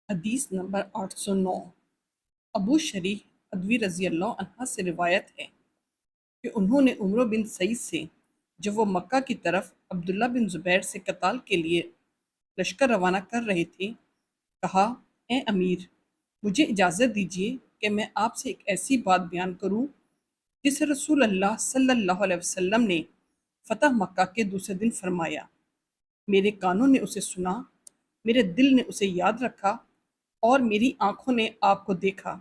حدیث نمبر 809۔ ابو شریح ادوی رضی اللہ عنہ سے روایت ہے کہ انہوں نے عمرو بن سعید سے، جب وہ مکہ کی طرف عبداللہ بن زبیر سے قتال کے لیے لشکر روانہ کر رہے تھے، کہا: اے امیر، مجھے اجازت دیجیے کہ میں آپ سے ایک ایسی بات بیان کروں جسے رسول اللہ صلی اللہ علیہ وسلم نے فتح مکہ کے دوسرے دن فرمایا۔ میرے کانوں نے اسے سنا، میرے دل نے اسے یاد رکھا، اور میری آنکھوں نے آپ کو دیکھا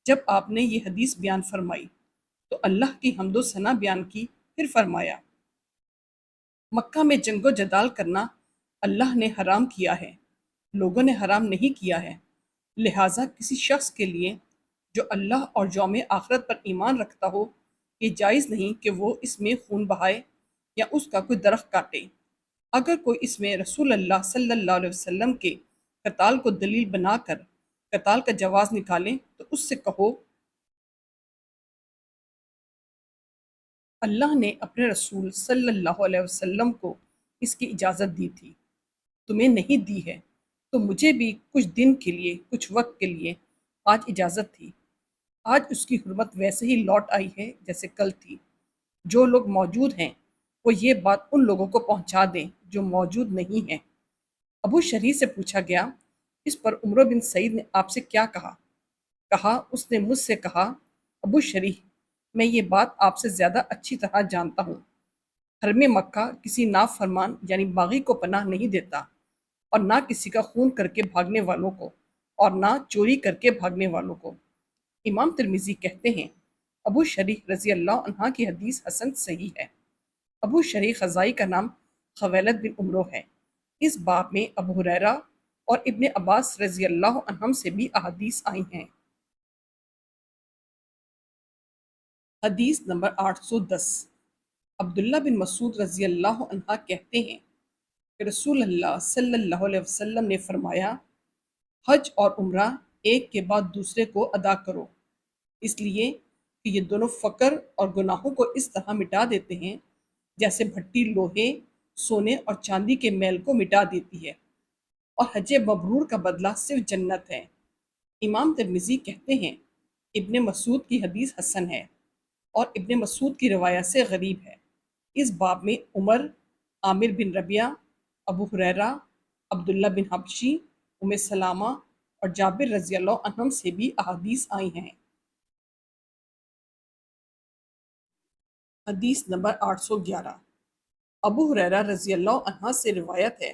جب آپ نے یہ حدیث بیان فرمائی۔ تو اللہ کی حمد و ثنا بیان کی، پھر فرمایا: مکہ میں جنگ و جدال کرنا اللہ نے حرام کیا ہے، لوگوں نے حرام نہیں کیا ہے، لہٰذا کسی شخص کے لیے جو اللہ اور یوم آخرت پر ایمان رکھتا ہو، یہ جائز نہیں کہ وہ اس میں خون بہائے یا اس کا کوئی درخت کاٹے۔ اگر کوئی اس میں رسول اللہ صلی اللہ علیہ وسلم کے قتال کو دلیل بنا کر قتال کا جواز نکالے تو اس سے کہو: اللہ نے اپنے رسول صلی اللہ علیہ وسلم کو اس کی اجازت دی تھی، تمہیں نہیں دی ہے، تو مجھے بھی کچھ دن کے لیے، کچھ وقت کے لیے آج اجازت تھی۔ آج اس کی حرمت ویسے ہی لوٹ آئی ہے جیسے کل تھی۔ جو لوگ موجود ہیں وہ یہ بات ان لوگوں کو پہنچا دیں جو موجود نہیں ہیں۔ ابو شریح سے پوچھا گیا: اس پر عمرو بن سعید نے آپ سے کیا کہا؟ کہا: اس نے مجھ سے کہا: ابو شریح، میں یہ بات آپ سے زیادہ اچھی طرح جانتا ہوں، حرم مکہ کسی نافرمان یعنی باغی کو پناہ نہیں دیتا، اور نہ کسی کا خون کر کے بھاگنے والوں کو، اور نہ چوری کر کے بھاگنے والوں کو۔ امام ترمذی کہتے ہیں ابو شریح رضی اللہ عنہ کی حدیث حسن صحیح ہے۔ ابو شریح خزائی کا نام خویلد بن عمرو ہے۔ اس باب میں ابو ہریرہ اور ابن عباس رضی اللہ عنہم سے بھی احادیث آئی ہیں۔ حدیث نمبر 810۔ عبداللہ بن مسعود رضی اللہ عنہ کہتے ہیں کہ رسول اللہ صلی اللہ علیہ وسلم نے فرمایا: حج اور عمرہ ایک کے بعد دوسرے کو ادا کرو، اس لیے کہ یہ دونوں فقر اور گناہوں کو اس طرح مٹا دیتے ہیں جیسے بھٹی لوہے، سونے اور چاندی کے میل کو مٹا دیتی ہے، اور حج مبرور کا بدلہ صرف جنت ہے۔ امام ترمذی کہتے ہیں ابن مسعود کی حدیث حسن ہے، اور ابن مسعود کی روایت سے غریب ہے۔ اس باب میں عمر، عامر بن ربیعہ، ابو ہریرہ، عبداللہ بن حبشی، ام سلامہ اور جابر رضی اللہ عنہم سے بھی احادیث آئی ہیں۔ حدیث نمبر 811۔ ابو ہریرہ رضی اللہ عنہ سے روایت ہے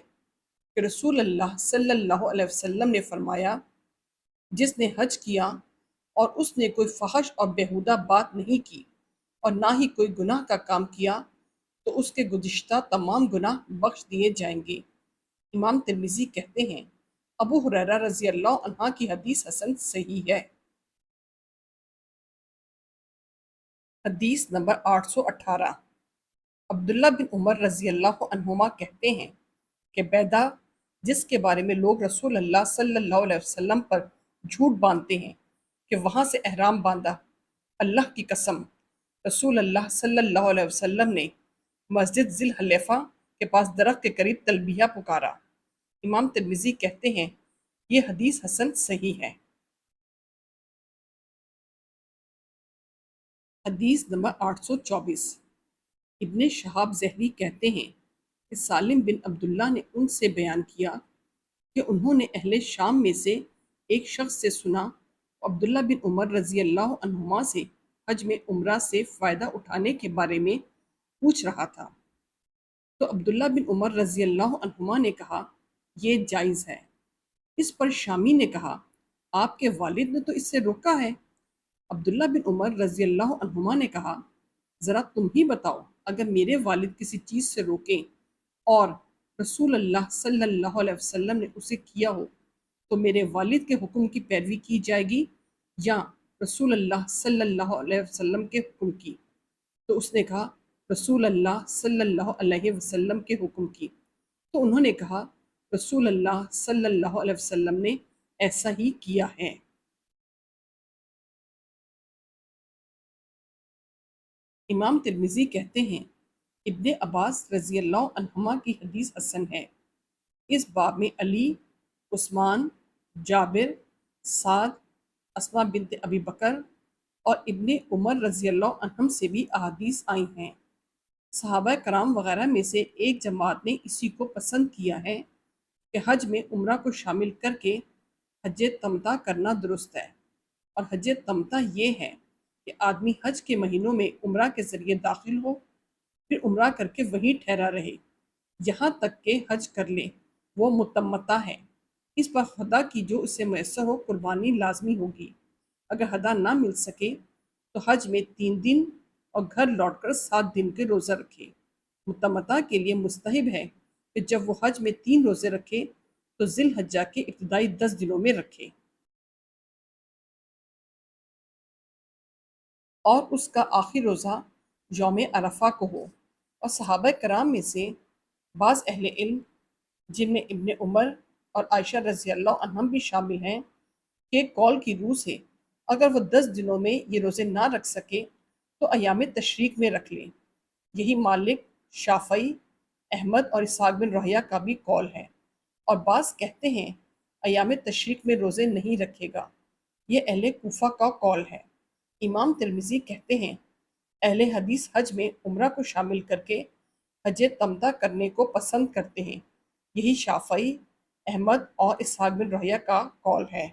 کہ رسول اللہ صلی اللہ علیہ وسلم نے فرمایا: جس نے حج کیا اور اس نے کوئی فحش اور بیہودہ بات نہیں کی اور نہ ہی کوئی گناہ کا کام کیا تو اس کے گزشتہ تمام گناہ بخش دیے جائیں گے۔ امام ترمذی کہتے ہیں ابو ہریرہ رضی اللہ عنہ کی حدیث حسن صحیح ہے۔ حدیث نمبر 818۔ عبداللہ بن عمر رضی اللہ عنہما کہتے ہیں کہ بیدہ، جس کے بارے میں لوگ رسول اللہ صلی اللہ علیہ وسلم پر جھوٹ باندھتے ہیں کہ وہاں سے احرام باندھا، اللہ کی قسم، رسول اللہ صلی اللہ علیہ وسلم نے مسجد ذی الحلیفہ کے پاس درخت کے قریب تلبیہ پکارا۔ امام ترمذی کہتے ہیں یہ حدیث حسن صحیح ہے۔ حدیث نمبر 824۔ ابن شہاب زہری کہتے ہیں کہ سالم بن عبداللہ نے ان سے بیان کیا کہ انہوں نے اہل شام میں سے ایک شخص سے سنا، عبداللہ بن عمر رضی اللہ عنہما سے حج میں عمرہ سے فائدہ اٹھانے کے بارے میں پوچھ رہا تھا۔ تو عبداللہ بن عمر رضی اللہ عنہما نے کہا یہ جائز ہے۔ اس پر شامی نے کہا آپ کے والد نے تو اس سے روکا ہے۔ عبداللہ بن عمر رضی اللہ عنہما نے کہا ذرا تم ہی بتاؤ، اگر میرے والد کسی چیز سے روکیں اور رسول اللہ صلی اللہ علیہ وسلم نے اسے کیا ہو تو میرے والد کے حکم کی پیروی کی جائے گی یا رسول اللہ صلی اللہ علیہ وسلم کے حکم کی؟ تو اس نے کہا رسول اللہ صلی اللہ علیہ وسلم کے حکم کی۔ تو انہوں نے کہا رسول اللہ صلی اللہ علیہ وسلم نے ایسا ہی کیا ہے۔ امام ترمذی کہتے ہیں ابن عباس رضی اللہ عنہما کی حدیث حسن ہے۔ اس باب میں علی، عثمان، جابر، سعد، اسماء بنت ابی بکر اور ابن عمر رضی اللہ عنہم سے بھی احادیث آئی ہیں۔ صحابہ کرام وغیرہ میں سے ایک جماعت نے اسی کو پسند کیا ہے کہ حج میں عمرہ کو شامل کر کے حج تمتع کرنا درست ہے، اور حج تمتع یہ ہے کہ آدمی حج کے مہینوں میں عمرہ کے ذریعے داخل ہو، پھر عمرہ کر کے وہیں ٹھہرا رہے یہاں تک کہ حج کر لے، وہ متمتع ہے۔ اس پر خدا کی جو اسے میسر ہو قربانی لازمی ہوگی۔ اگر ہدا نہ مل سکے تو حج میں 3 دن اور گھر لوٹ کر 7 دن کے روزہ رکھے۔ متمتع کے لیے مستحب ہے کہ جب وہ حج میں 3 روزے رکھے تو ذی الحجہ کے ابتدائی 10 دنوں میں رکھے، اور اس کا آخری روزہ یوم عرفہ کو ہو۔ اور صحابہ کرام میں سے بعض اہل علم، جن میں ابن عمر اور عائشہ رضی اللہ عنہم بھی شامل ہیں، کے قول کی روح سے اگر وہ 10 دنوں میں یہ روزے نہ رکھ سکے تو ایام تشریق میں رکھ لیں۔ یہی مالک، شافعی، احمد اور اسحاق بن راہویہ کا بھی قول ہے، اور بعض کہتے ہیں ایام تشریق میں روزے نہیں رکھے گا۔ یہ اہل کوفہ کا قول ہے۔ امام ترمذی کہتے ہیں اہل حدیث حج میں عمرہ کو شامل کر کے حج تمتع کرنے کو پسند کرتے ہیں۔ یہی شافعی، احمد اور اسحاق بن راہویہ کا قول ہے۔